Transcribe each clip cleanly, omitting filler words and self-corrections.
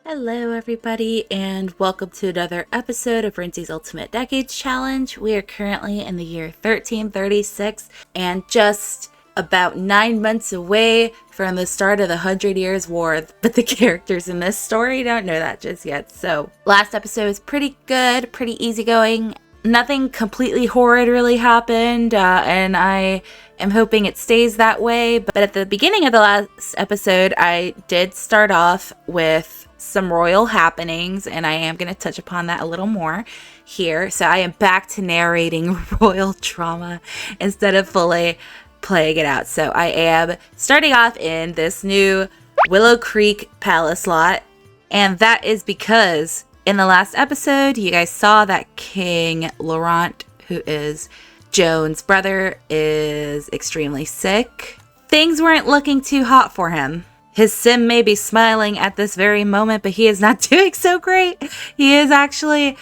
Hello, everybody, and welcome to another episode of Rincy's Ultimate Decades Challenge. We are currently in the year 1336 and just about 9 months away from the start of the 100 Years' War, but the characters in this story don't know that just yet. So, last episode was pretty good, pretty easygoing. Nothing completely horrid really happened, and I am hoping it stays that way. But at the beginning of the last episode, I did start off with some royal happenings, and I am going to touch upon that a little more here. So I am back to narrating royal drama instead of fully playing it out. So I am starting off in this new Willow Creek Palace lot, and that is because in the last episode, you guys saw that King Laurent, who is Joan's brother, is extremely sick. Things weren't looking too hot for him. His sim may be smiling at this very moment, but he is not doing so great. He is actually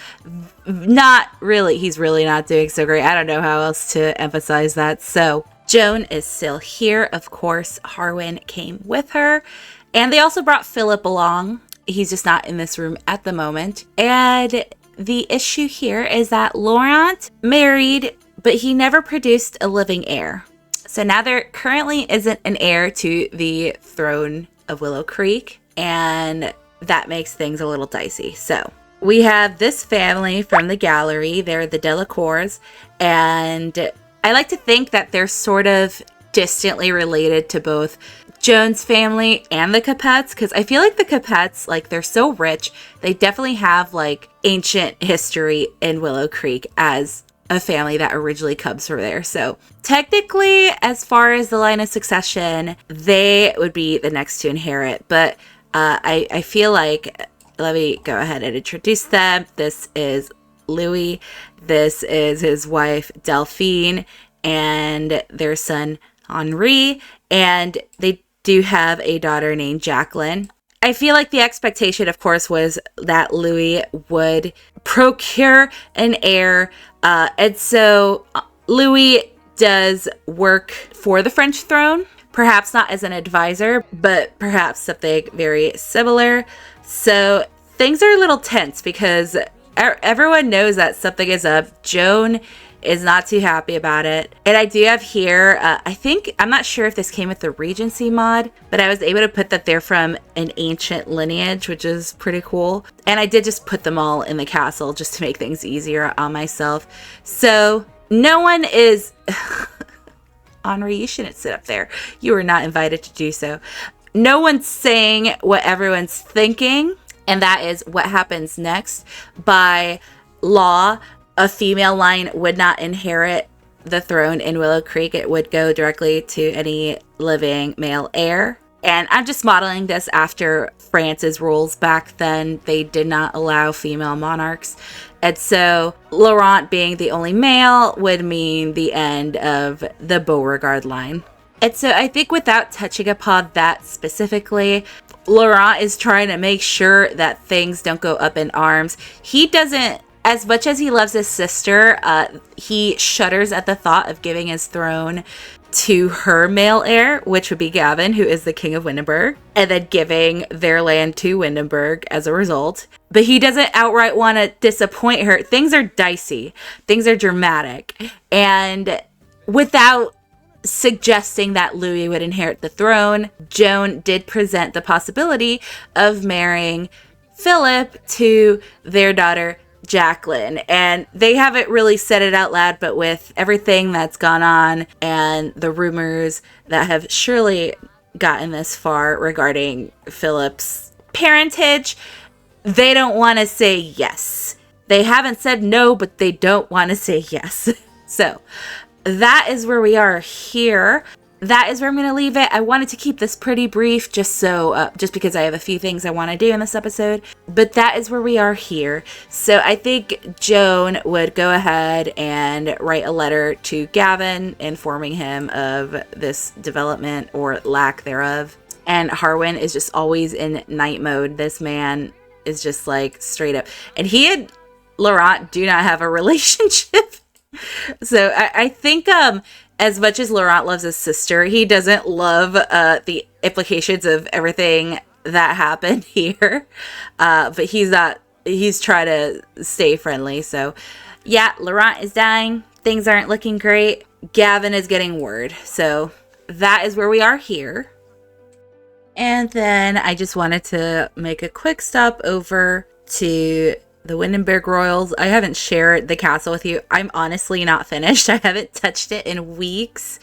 he's really not doing so great. I don't know how else to emphasize that. So Joan is still here. Of course, Harwin came with her. And they also brought Philip along. He's just not in this room at the moment. And the issue here is that Laurent married, but he never produced a living heir. So now there currently isn't an heir to the throne of Willow Creek, and that makes things a little dicey. So we have this family from the gallery. They're the Delacours, and I like to think that they're sort of distantly related to both Joan's family and the Capettes, because I feel like the Capettes, like, they're so rich. They definitely have like ancient history in Willow Creek as a family that originally comes from there. So technically, as far as the line of succession, they would be the next to inherit. But I feel like, let me go ahead and introduce them. This is Louis. This is his wife, Delphine, and their son, Henri. And they do have a daughter named Jacqueline. I feel like the expectation, of course, was that Louis would procure an heir. And so Louis does work for the French throne, perhaps not as an advisor, but perhaps something very similar. So things are a little tense because everyone knows that something is up. Joan is not too happy about it. And I do have here, I'm not sure if this came with the Regency mod, but I was able to put that they're from an ancient lineage, which is pretty cool. And I did just put them all in the castle just to make things easier on myself. So no one is... Henri, you shouldn't sit up there. You were not invited to do so. No one's saying what everyone's thinking, and that is what happens next. By law, a female line would not inherit the throne in Willow Creek. It would go directly to any living male heir. And I'm just modeling this after France's rules back then. They did not allow female monarchs. And so Laurent being the only male would mean the end of the Beauregard line. And so I think without touching upon that specifically, Laurent is trying to make sure that things don't go up in arms. He doesn't, as much as he loves his sister, he shudders at the thought of giving his throne to her male heir, which would be Gavin, who is the king of Windenburg, and then giving their land to Windenburg as a result. But he doesn't outright want to disappoint her. Things are dicey. Things are dramatic. And without suggesting that Louis would inherit the throne, Joan did present the possibility of marrying Philip to their daughter, Jacqueline. And they haven't really said it out loud, but with everything that's gone on and the rumors that have surely gotten this far regarding Philip's parentage, they don't want to say yes. They haven't said no, but they don't want to say yes. So that is where we are here. That is where I'm going to leave it. I wanted to keep this pretty brief just because I have a few things I want to do in this episode. But that is where we are here. So I think Joan would go ahead and write a letter to Gavin informing him of this development or lack thereof. And Harwin is just always in night mode. This man is just like straight up. And he and Laurent do not have a relationship. So I think as much as Laurent loves his sister, he doesn't love the implications of everything that happened here. But he's trying to stay friendly. So yeah, Laurent is dying. Things aren't looking great. Gavin is getting word. So that is where we are here. And then I just wanted to make a quick stop over to the Windenberg Royals. I haven't shared the castle with you. I'm honestly not finished. I haven't touched it in weeks.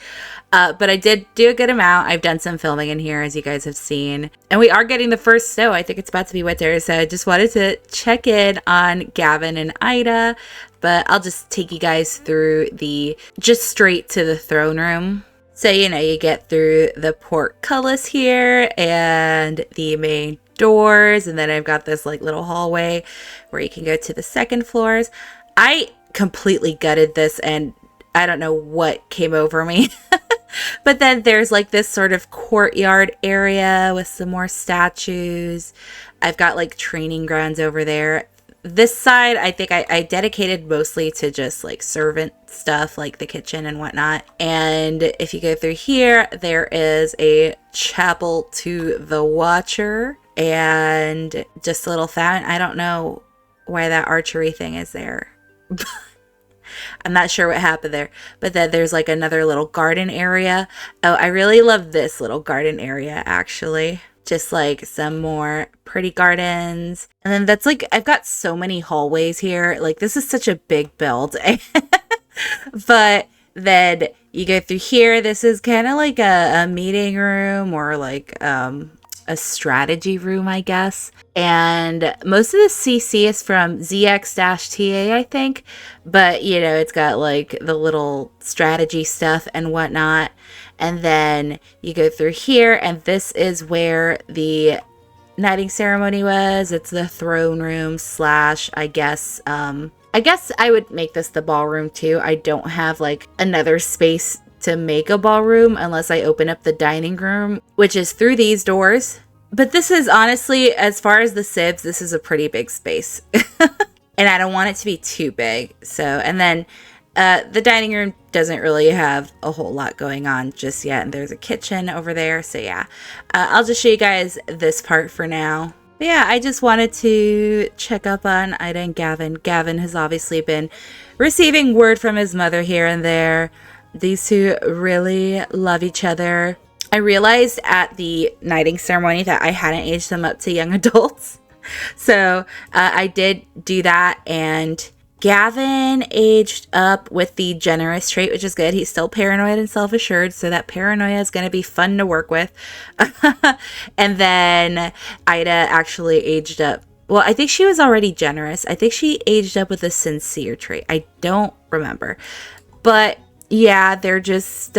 But I did do a good amount. I've done some filming in here, as you guys have seen. And we are getting the first snow. I think it's about to be winter. So I just wanted to check in on Gavin and Ida. But I'll just take you guys through just straight to the throne room. So, you know, you get through the portcullis here and the main doors. And then I've got this like little hallway where you can go to the second floors. I completely gutted this and I don't know what came over me. But then there's like this sort of courtyard area with some more statues. I've got like training grounds over there. This side, I think I dedicated mostly to just like servant stuff, like the kitchen and whatnot. And if you go through here, there is a chapel to the Watcher and just a little fountain. I don't know why that archery thing is there. I'm not sure what happened there. But then there's like another little garden area. Oh, I really love this little garden area, actually. Just like some more pretty gardens. And then that's like, I've got so many hallways here. Like this is such a big build. But then you go through here. This is kind of like a meeting room or like a strategy room, I guess. And most of the CC is from ZX-TA, I think. But, you know, it's got like the little strategy stuff and whatnot. And then you go through here, and this is where the knighting ceremony was. It's the throne room slash, I guess I would make this the ballroom too. I don't have like another space to make a ballroom unless I open up the dining room, which is through these doors. But this is honestly, as far as the sibs, this is a pretty big space. And I don't want it to be too big. So, and then the dining room doesn't really have a whole lot going on just yet. And there's a kitchen over there. So yeah, I'll just show you guys this part for now. But yeah, I just wanted to check up on Ida and Gavin. Gavin has obviously been receiving word from his mother here and there. These two really love each other. I realized at the knighting ceremony that I hadn't aged them up to young adults. So I did do that, and Gavin aged up with the generous trait, which is good. He's still paranoid and self-assured, so that paranoia is going to be fun to work with. And then Ida actually aged up. Well, I think she was already generous. I think she aged up with a sincere trait. I don't remember. But yeah, they're just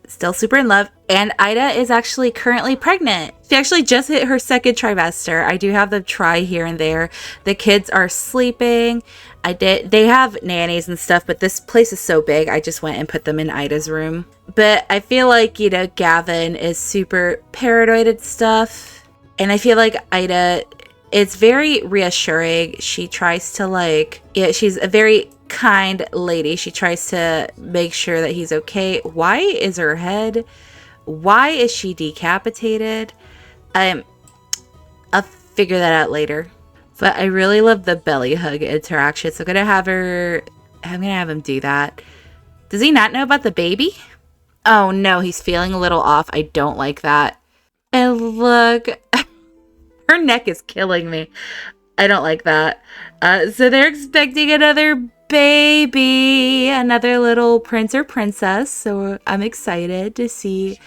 still super in love. And Ida is actually currently pregnant. She actually just hit her second trimester. I do have them try here and there. The kids are sleeping. They have nannies and stuff, but this place is so big, I just went and put them in Ida's room. But I feel like, you know, Gavin is super paranoid and stuff. And I feel like Ida, it's very reassuring. She tries to like, yeah, she's a very kind lady. She tries to make sure that he's okay. Why is her head? Why is she decapitated? I'll figure that out later. But I really love the belly hug interaction. So I'm gonna have him do that. Does he not know about the baby? Oh no, he's feeling a little off. I don't like that. And look, her neck is killing me. I don't like that. So they're expecting another baby, another little prince or princess. So I'm excited to see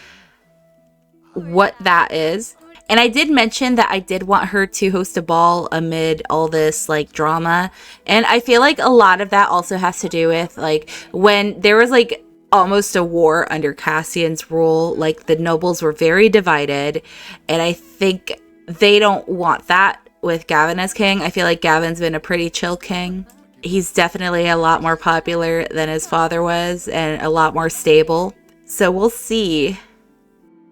what that is. And I did mention that I did want her to host a ball amid all this like drama. And I feel like a lot of that also has to do with like when there was like almost a war under Cassian's rule, like the nobles were very divided. And I think they don't want that with Gavin as king. I feel like Gavin's been a pretty chill king. He's definitely a lot more popular than his father was and a lot more stable. So we'll see.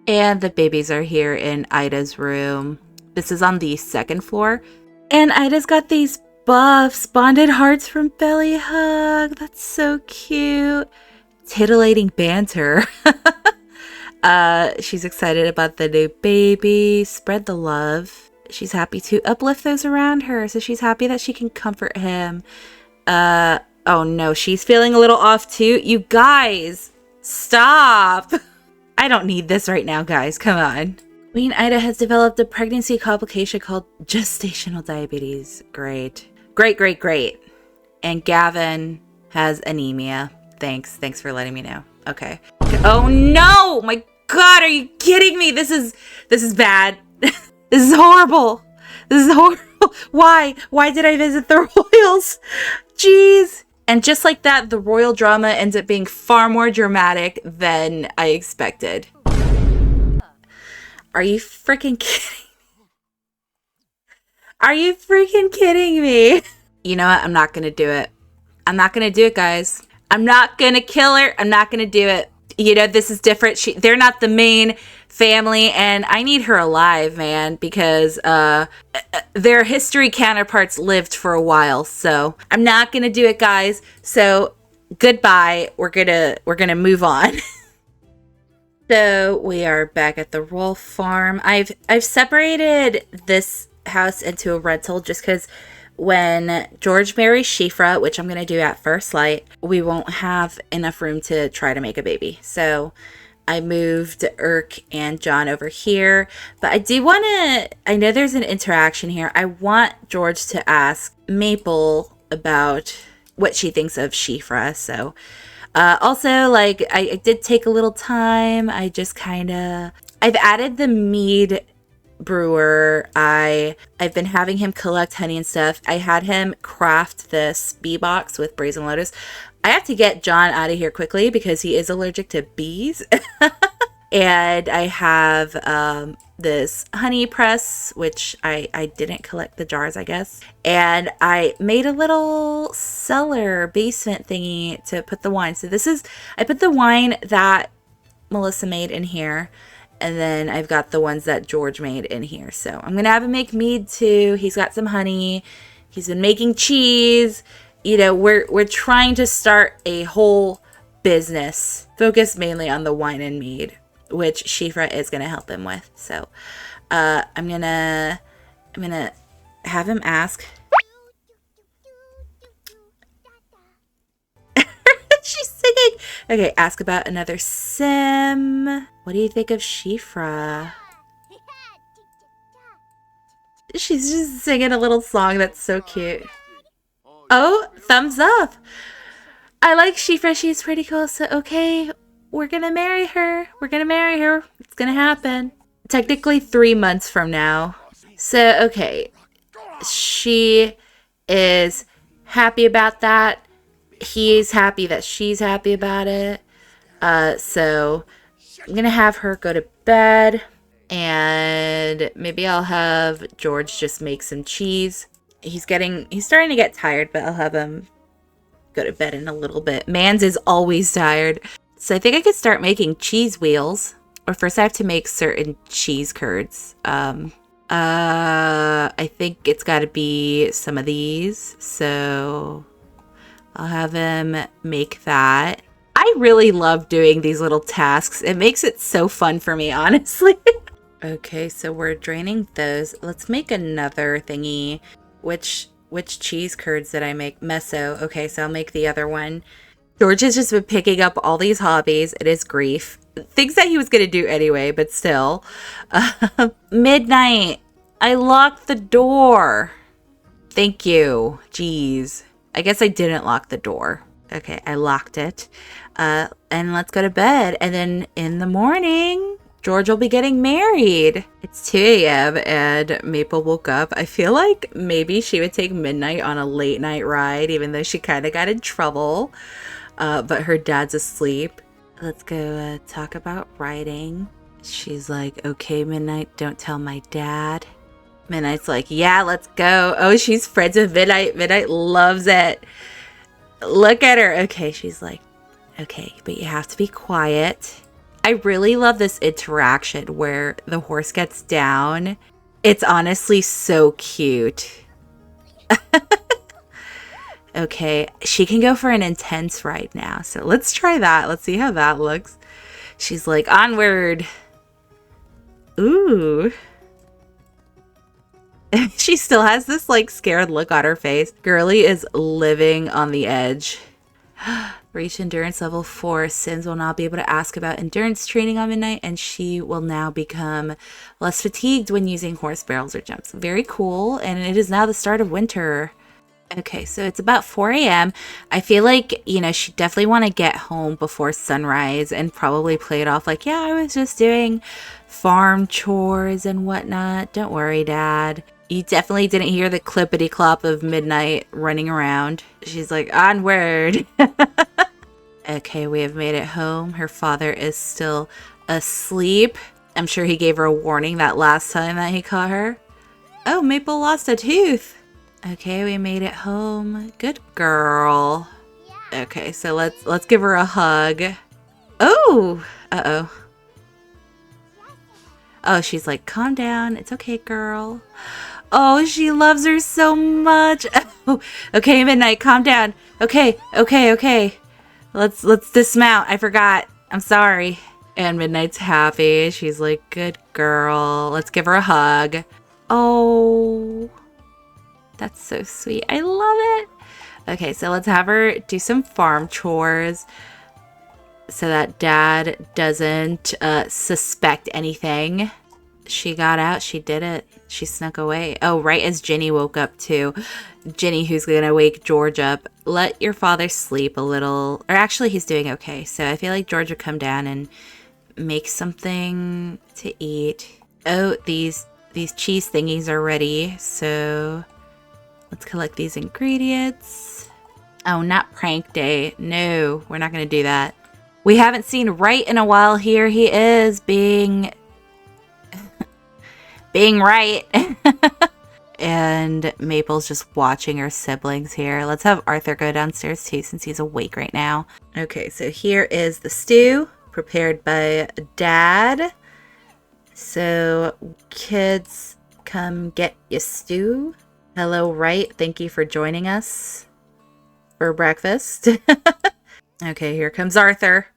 And the babies are here in Ida's room. This is on the second floor. And Ida's got these buffs, bonded hearts from Belly Hug. That's so cute. Titillating banter. She's excited about the new baby. Spread the love. She's happy to uplift those around her. So she's happy that she can comfort him. Oh no, she's feeling a little off too. You guys, stop. I don't need this right now, guys. Come on. Queen Ida has developed a pregnancy complication called gestational diabetes. Great. Great, great, great. And Gavin has anemia. Thanks for letting me know. Okay. Oh no! My God, are you kidding me? This is bad. This is horrible. This is horrible. Why? Why did I visit the royals? Jeez. And just like that, the royal drama ends up being far more dramatic than I expected. Are you freaking kidding? Are you freaking kidding me? You know what? I'm not gonna do it. I'm not gonna do it, guys. I'm not gonna kill her. I'm not gonna do it. You know, this is different. They're not the main family, and I need her alive, man, because their history counterparts lived for a while. So I'm not gonna do it, guys. So goodbye. We're gonna move on. So we are back at the Roll Farm. I've separated this house into a rental just because when George marries Shifra, which I'm going to do at first light, we won't have enough room to try to make a baby. So I moved Urk and John over here. But I do want to, I know there's an interaction here. I want George to ask Maple about what she thinks of Shifra. So also, like, I did take a little time. I just kind of, I've added the mead brewer. I've been having him collect honey and stuff. I had him craft this bee box with Brazen Lotus. I have to get John out of here quickly because he is allergic to bees. And I have this honey press, which I didn't collect the jars, I guess. And I made a little cellar basement thingy to put the wine. So this is, I put the wine that Melissa made in here. And then I've got the ones that George made in here. So I'm going to have him make mead too. He's got some honey. He's been making cheese. You know, we're trying to start a whole business focused mainly on the wine and mead, which Shifra is going to help him with. So I'm going to have him ask. She's singing. Okay, ask about another sim. What do you think of Shifra? She's just singing a little song that's so cute. Oh, thumbs up. I like Shifra. She's pretty cool. So, okay, we're going to marry her. We're going to marry her. It's going to happen. Technically 3 months from now. So, okay. She is happy about that. He's happy that she's happy about it. So I'm going to have her go to bed. And maybe I'll have George just make some cheese. He's starting to get tired, but I'll have him go to bed in a little bit. Mans is always tired. So I think I could start making cheese wheels. Or first I have to make certain cheese curds. I think it's got to be some of these. So I'll have him make that. I really love doing these little tasks. It makes it so fun for me, honestly. Okay, so we're draining those. Let's make another thingy. Which cheese curds did I make? Meso. Okay, so I'll make the other one. George has just been picking up all these hobbies. It is grief. Things that he was going to do anyway, but still. Midnight. I locked the door. Thank you. Jeez. I guess I didn't lock the door. Okay, I locked it. And let's go to bed. And then in the morning, George will be getting married. It's 2 a.m. and Maple woke up. I feel like maybe she would take Midnight on a late night ride, even though she kind of got in trouble. But her dad's asleep. Let's go talk about riding. She's like, okay, Midnight, don't tell my dad. Midnight's like, yeah, let's go. Oh, she's friends with Midnight. Midnight loves it. Look at her. Okay, she's like, okay, but you have to be quiet. I really love this interaction where the horse gets down. It's honestly so cute. Okay, she can go for an intense ride now. So let's try that. Let's see how that looks. She's like, onward. Ooh. She still has this like scared look on her face. Girly is living on the edge. Reach endurance level 4. Sims will not be able to ask about endurance training on midnight, and she will now become less fatigued when using horse barrels or jumps. Very cool. And it is now the start of winter. Okay, so it's about 4 a.m. I feel like, you know, she definitely want to get home before sunrise and probably play it off like, yeah, I was just doing farm chores and whatnot. Don't worry, Dad. You definitely didn't hear the clippity clop of midnight running around. She's like, onward. Okay, we have made it home. Her father is still asleep. I'm sure he gave her a warning that last time that he caught her. Oh, Maple lost a tooth. Okay, we made it home. Good girl. Okay, so let's give her a hug. Oh, uh-oh. Oh, she's like, calm down. It's okay, girl. Oh, she loves her so much. Oh, okay, Midnight, calm down. Okay. Let's dismount. I forgot. I'm sorry. And Midnight's happy. She's like, good girl. Let's give her a hug. Oh, that's so sweet. I love it. Okay, so let's have her do some farm chores so that Dad doesn't suspect anything. She got out. She did it. She snuck away. Oh, right as Ginny woke up too. Ginny, who's going to wake George up. Let your father sleep a little. Or actually, he's doing okay. So I feel like George would come down and make something to eat. Oh, these cheese thingies are ready. So let's collect these ingredients. Oh, not prank day. No, we're not going to do that. We haven't seen Right in a while. Here he is being right. And Maple's just watching her siblings here. Let's have Arthur go downstairs too since he's awake right now. Okay, so here is the stew prepared by Dad. So kids, come get your stew. Hello, Right. Thank you for joining us for breakfast. Okay, here comes Arthur.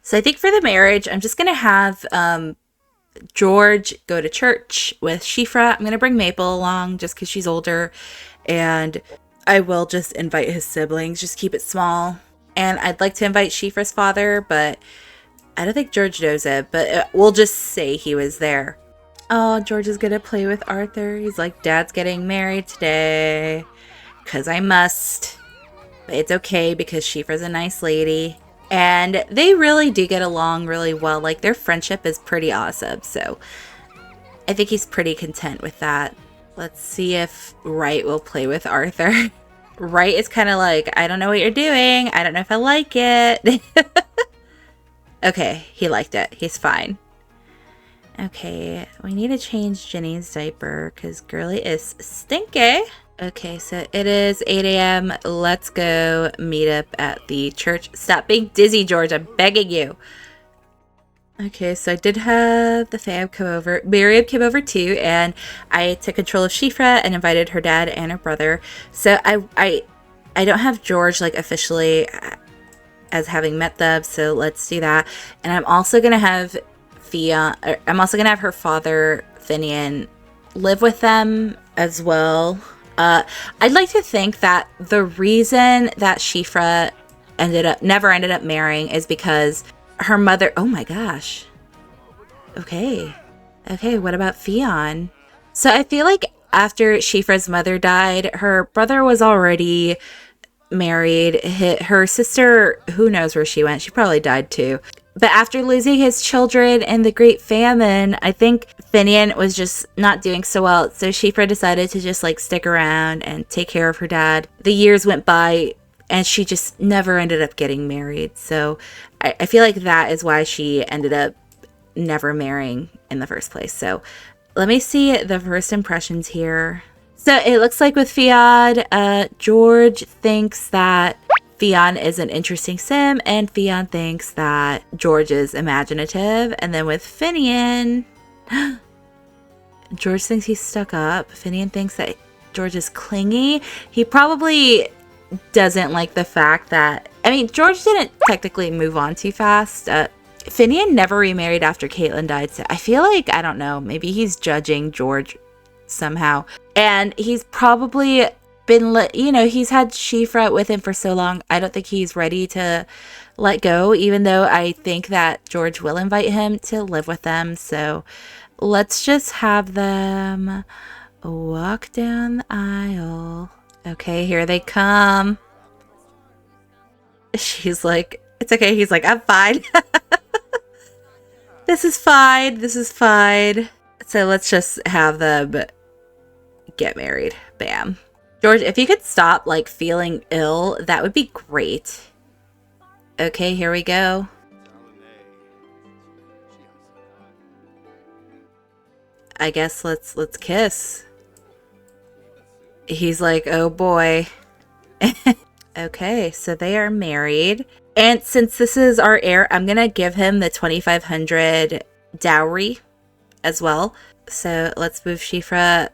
So I think for the marriage, I'm just going to have George go to church with Shifra. I'm going to bring Maple along just because she's older. And I will just invite his siblings. Just keep it small. And I'd like to invite Shifra's father, but I don't think George knows it. But we'll just say he was there. Oh, George is going to play with Arthur. He's like, Dad's getting married today because I must. But it's okay because Shifra's a nice lady. And they really do get along really well. Like, their friendship is pretty awesome. So I think he's pretty content with that. Let's see if Right will play with Arthur. Right is kind of like, I don't know what you're doing. I don't know if I like it. Okay, he liked it. He's fine. Okay, we need to change Ginny's diaper because Girly is stinky. Okay, so it is 8 a.m. Let's go meet up at the church. Stop being dizzy, George. I'm begging you. Okay, so I did have the fam come over. Miriam came over too, and I took control of Shifra and invited her dad and her brother. So I don't have George like officially as having met them, so let's do that. And I'm also gonna have her father Finian live with them as well. I'd like to think that the reason that Shifra never ended up marrying is because her mother. Oh my gosh. Okay, what about Fionn? So I feel like after Shifra's mother died, her brother was already married. Her sister, who knows where she went? She probably died too. But after losing his children in the Great Famine, I think Finian was just not doing so well. So Shifra decided to just like stick around and take care of her dad. The years went by and she just never ended up getting married. So I feel like that is why she ended up never marrying in the first place. So let me see the first impressions here. So it looks like with Fionn, George thinks that Fionn is an interesting sim, and Fionn thinks that George is imaginative. And then with Finian, George thinks he's stuck up. Finian thinks that George is clingy. He probably doesn't like the fact that, I mean, George didn't technically move on too fast. Finian never remarried after Caitlyn died, so I feel like, I don't know, maybe he's judging George somehow. And he's probably been, he's had Shifra with him for so long. I don't think he's ready to let go, even though I think that George will invite him to live with them. So let's just have them walk down the aisle. Okay, here they come. She's like, it's okay. He's like, I'm fine. This is fine. This is fine. So let's just have them get married. Bam. George, if you could stop, like, feeling ill, that would be great. Okay, here we go. I guess let's kiss. He's like, oh boy. Okay, so they are married. And since this is our heir, I'm going to give him the 2,500 dowry as well. So let's move Shifra.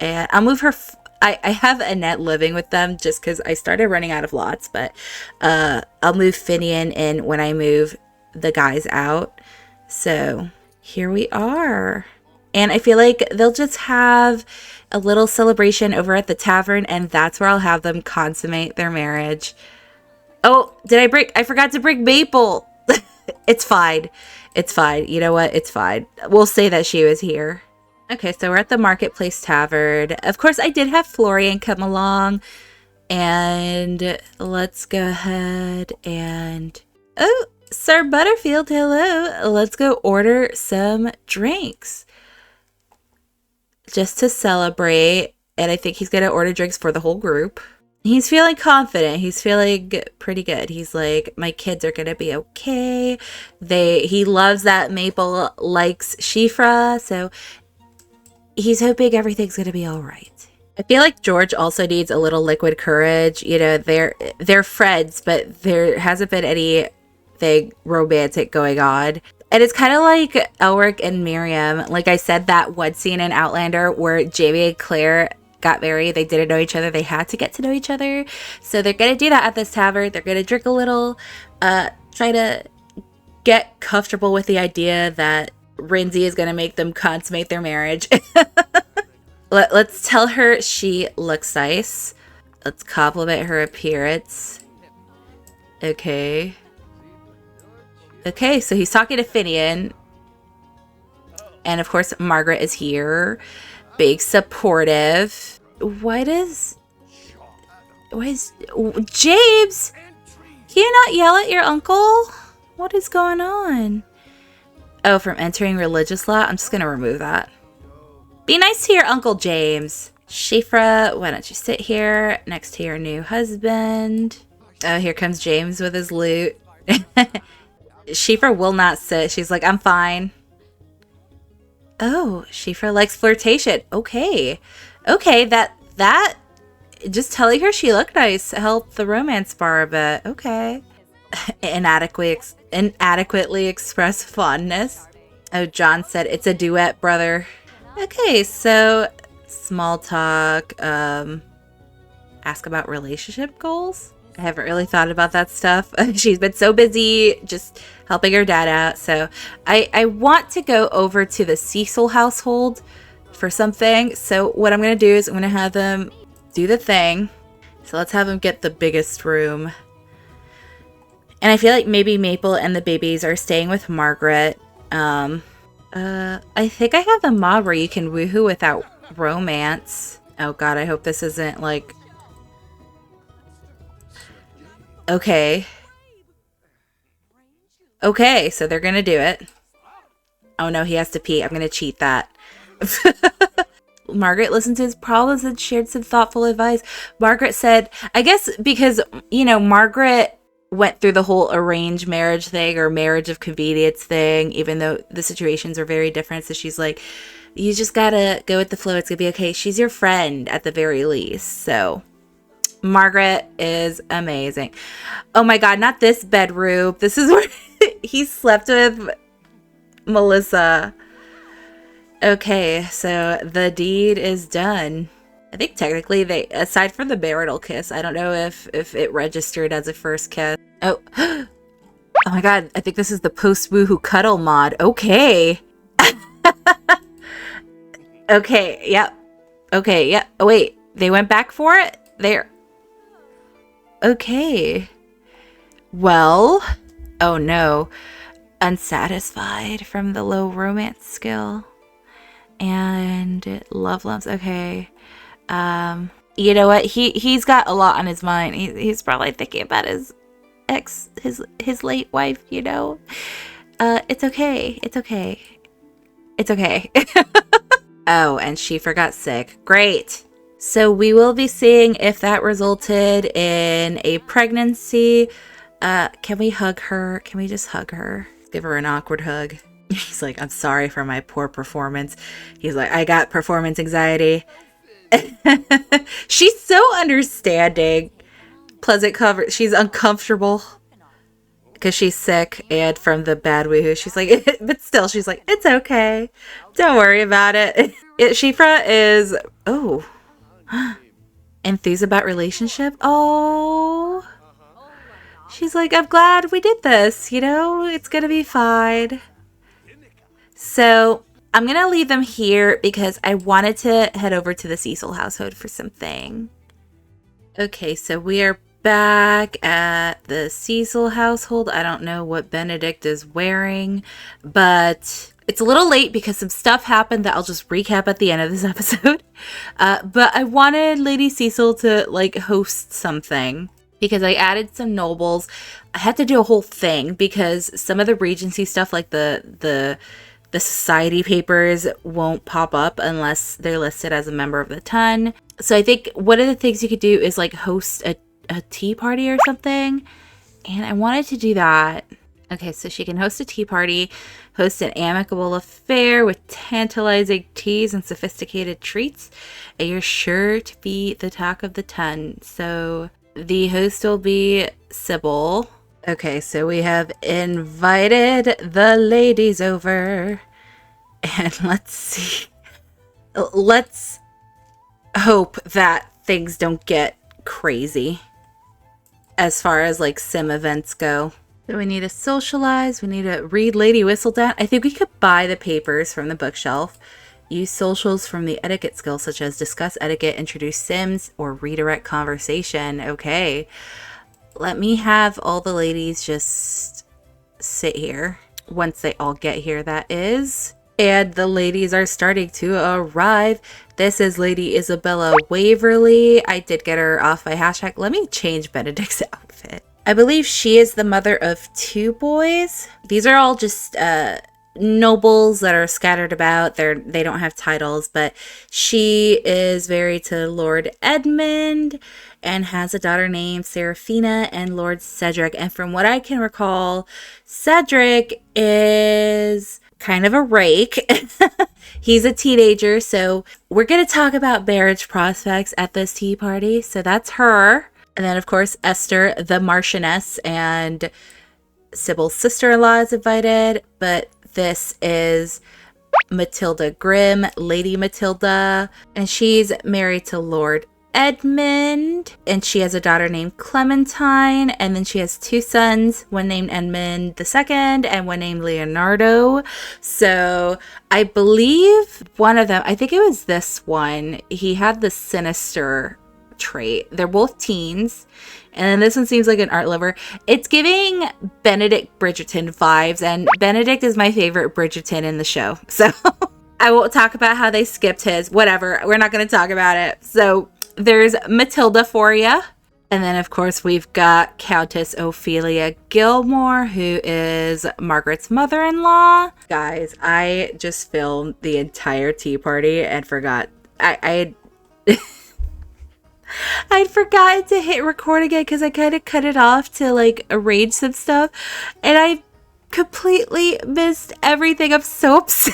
And I'll move her. I have Annette living with them just because I started running out of lots. But I'll move Finian in when I move the guys out. So here we are. And I feel like they'll just have a little celebration over at the tavern. And that's where I'll have them consummate their marriage. Oh, I forgot to bring Maple. It's fine. It's fine. You know what? It's fine. We'll say that she was here. Okay, so we're at the Marketplace Tavern. Of course, I did have Florian come along. And let's go ahead and... Oh, Sir Butterfield, hello. Let's go order some drinks. Just to celebrate. And I think he's going to order drinks for the whole group. He's feeling confident. He's feeling pretty good. He's like, my kids are going to be okay. He loves that Maple likes Shifra. So he's hoping everything's going to be all right. I feel like George also needs a little liquid courage. You know, they're friends, but there hasn't been anything romantic going on. And it's kind of like Elric and Miriam. Like I said, that one scene in Outlander where Jamie and Claire got married, they didn't know each other, they had to get to know each other. So they're gonna do that at this tavern. They're gonna drink a little, try to get comfortable with the idea that Rinsey is gonna make them consummate their marriage. Let's tell her she looks nice. Let's compliment her appearance. Okay, so he's talking to Finian, and of course Margaret is here, big supportive. Why is James? Can you not yell at your uncle? What is going on? Oh, from entering religious law? I'm just gonna remove that. Be nice to your Uncle James. Shifra, why don't you sit here next to your new husband? Oh, here comes James with his loot. Shifra will not sit. She's like, I'm fine. Oh, Shifra likes flirtation. Okay, that just telling her she looked nice helped the romance bar a bit. Okay. Inadequately express fondness. Oh, John said it's a duet, brother. Okay, so small talk. Ask about relationship goals. I haven't really thought about that stuff. She's been so busy just helping her dad out. So I want to go over to the Cecil household for something. So what I'm going to do is I'm going to have them do the thing. So let's have them get the biggest room. And I feel like maybe Maple and the babies are staying with Margaret. I think I have the mod where you can woohoo without romance. Oh god, I hope this isn't like... Okay, so they're gonna do it. Oh no, he has to pee. I'm gonna cheat that. Margaret listened to his problems and shared some thoughtful advice. Margaret said, I guess because, you know, Margaret went through the whole arranged marriage thing or marriage of convenience thing, even though the situations are very different. So she's like, you just gotta go with the flow. It's gonna be okay. She's your friend at the very least. So Margaret is amazing. Oh my god, not this bedroom. This is where he slept with Melissa. Okay, so the deed is done. I think technically they, aside from the marital kiss, I don't know if it registered as a first kiss. Oh, Oh my god, I think this is the post-woohoo cuddle mod. Okay. Okay, yep. Okay, yep. Oh wait, they went back for it? They're... Okay. Well, oh no. Unsatisfied from the low romance skill. And love lumps. Okay. You know what? He's got a lot on his mind. He's probably thinking about his ex, his late wife, you know. It's okay. It's okay. It's okay. Oh, and she forgot sick. Great. So we will be seeing if that resulted in a pregnancy. Can we hug her? Can we just hug her? Give her an awkward hug. He's like, I'm sorry for my poor performance. He's like, I got performance anxiety. She's so understanding. Pleasant cover. She's uncomfortable because she's sick and from the bad woohoo. She's like, but still, she's like, it's okay. Don't worry about it. Shifra is, oh, enthused about relationship. Oh, she's like, I'm glad we did this. You know, it's going to be fine. So I'm going to leave them here because I wanted to head over to the Cecil household for something. Okay, so we are back at the Cecil household. I don't know what Benedict is wearing, but it's a little late because some stuff happened that I'll just recap at the end of this episode. But I wanted Lady Cecil to like host something because I added some nobles. I had to do a whole thing because some of the Regency stuff, like the society papers, won't pop up unless they're listed as a member of the ton. So I think one of the things you could do is like host a tea party or something. And I wanted to do that. Okay, so she can host a tea party, host an amicable affair with tantalizing teas and sophisticated treats. And you're sure to be the talk of the ton. So the host will be Sybil. Okay, so we have invited the ladies over. And let's see. Let's hope that things don't get crazy as far as like sim events go. So we need to socialize. We need to read Lady Whistledown. I think we could buy the papers from the bookshelf. Use socials from the etiquette skills such as discuss etiquette, introduce sims, or redirect conversation. Okay. Let me have all the ladies just sit here. Once they all get here, that is. And the ladies are starting to arrive. This is Lady Isabella Waverly. I did get her off my hashtag. Let me change Benedict's outfit. I believe she is the mother of 2 boys. These are all just nobles that are scattered about. They don't have titles, but she is married to Lord Edmund and has a daughter named Seraphina and Lord Cedric. And from what I can recall, Cedric is kind of a rake. He's a teenager, so we're going to talk about marriage prospects at this tea party. So that's her. And then, of course, Esther, the Marchioness, and Sybil's sister-in-law is invited. But this is Matilda Grimm, Lady Matilda, and she's married to Lord Edmund, and she has a daughter named Clementine, and then she has 2 sons, one named Edmund II and one named Leonardo. So I believe one of them, I think it was this one, he had the sinister trait. They're both teens, and then this one seems like an art lover. It's giving Benedict Bridgerton vibes, and Benedict is my favorite Bridgerton in the show, so I won't talk about how they skipped his, whatever, we're not going to talk about it. So there's Matilda for you. And then, of course, we've got Countess Ophelia Gilmore, who is Margaret's mother-in-law. Guys, I just filmed the entire tea party and forgot. I'd forgotten to hit record again because I kind of cut it off to, like, arrange some stuff. And I completely missed everything. I'm so upset.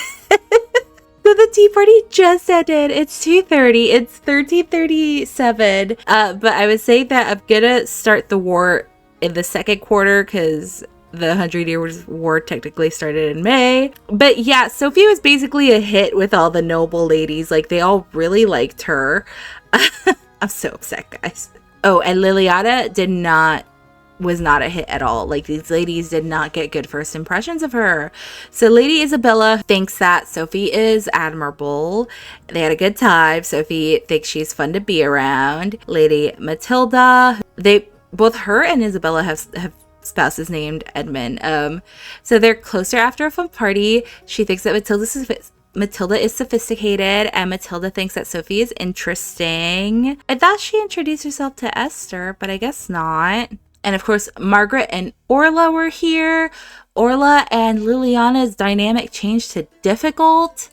So the tea party just ended. It's 2:30. It's 13:37. But I was saying that I'm gonna start the war in the second quarter because the 100-Year War technically started in May. But yeah, Sophie was basically a hit with all the noble ladies. Like, they all really liked her. I'm so upset, guys. Oh, and Liliana did not was not a hit at all. Like, these ladies did not get good first impressions of her. So Lady Isabella thinks that Sophie is admirable. They had a good time. Sophie thinks she's fun to be around. Lady Matilda, both her and Isabella have spouses named Edmund. So they're closer after a fun party. She thinks that Matilda is sophisticated, and Matilda thinks that Sophie is interesting. I thought she introduced herself to Esther, but I guess not. And of course, Margaret and Orla were here. Orla and Liliana's dynamic changed to difficult.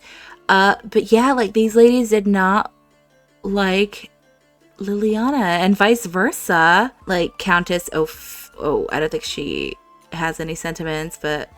But yeah, like, these ladies did not like Liliana, and vice versa. Like, Countess, I don't think she has any sentiments, but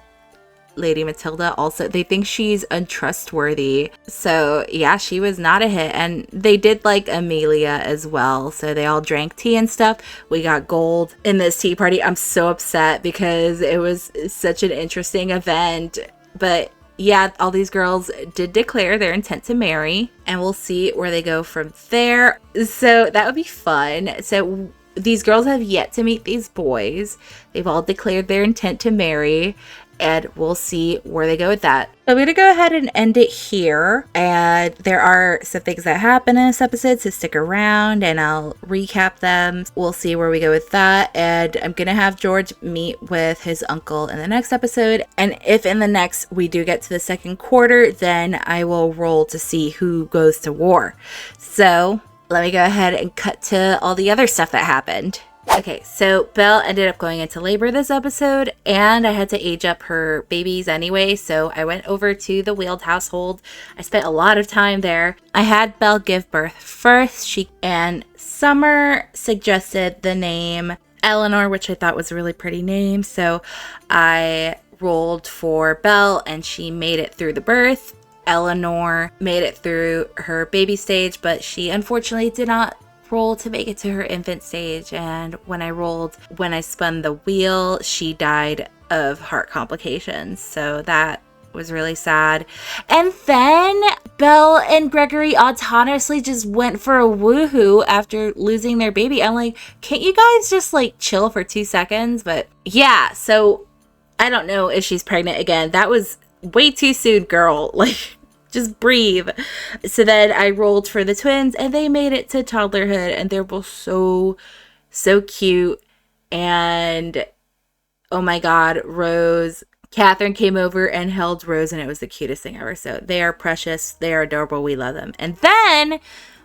Lady Matilda also, they think she's untrustworthy. So yeah, she was not a hit. And they did like Amelia as well, so they all drank tea and stuff. We got gold in this tea party. I'm so upset because it was such an interesting event. But yeah, all these girls did declare their intent to marry, and we'll see where they go from there. So that would be fun. So these girls have yet to meet these boys. They've all declared their intent to marry, and we'll see where they go with that. I'm going to go ahead and end it here. And there are some things that happen in this episode, so stick around and I'll recap them. We'll see where we go with that. And I'm going to have George meet with his uncle in the next episode. And if in the next we do get to the second quarter, then I will roll to see who goes to war. So let me go ahead and cut to all the other stuff that happened. Okay, so Belle ended up going into labor this episode, and I had to age up her babies anyway, so I went over to the Wheeled household. I spent a lot of time there. I had Belle give birth first, and Summer suggested the name Eleanor, which I thought was a really pretty name, so I rolled for Belle, and she made it through the birth. Eleanor made it through her baby stage, but she unfortunately did not roll to make it to her infant stage, and when I spun the wheel, she died of heart complications, so that was really sad. And then Belle and Gregory autonomously just went for a woohoo after losing their baby. I'm like, can't you guys just like chill for 2 seconds? But yeah, so I don't know if she's pregnant again. That was way too soon, girl. Like, just breathe. So then I rolled for the twins, and they made it to toddlerhood, and they're both so cute. And oh my god, Catherine came over and held Rose, and it was the cutest thing ever. So they are precious, they are adorable, we love them. And then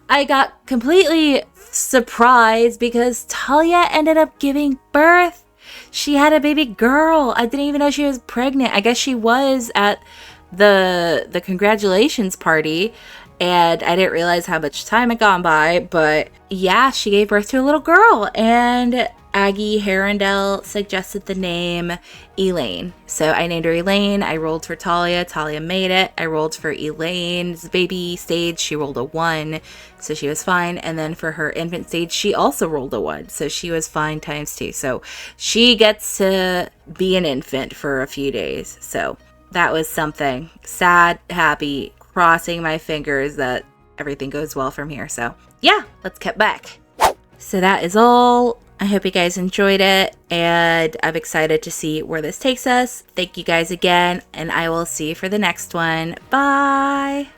I got completely surprised because Talia ended up giving birth. She had a baby girl. I didn't even know she was pregnant. I guess she was at the congratulations party, and I didn't realize how much time had gone by. But yeah, she gave birth to a little girl, and Aggie Herondale suggested the name Elaine. So I named her Elaine. I rolled for Talia. Talia made it. I rolled for Elaine's baby stage. She rolled a 1, so she was fine. And then for her infant stage, she also rolled a 1, so she was fine times 2. So she gets to be an infant for a few days. So that was something. Sad, happy, crossing my fingers that everything goes well from here. So yeah, let's get back. So that is all. I hope you guys enjoyed it, and I'm excited to see where this takes us. Thank you guys again, and I will see you for the next one. Bye!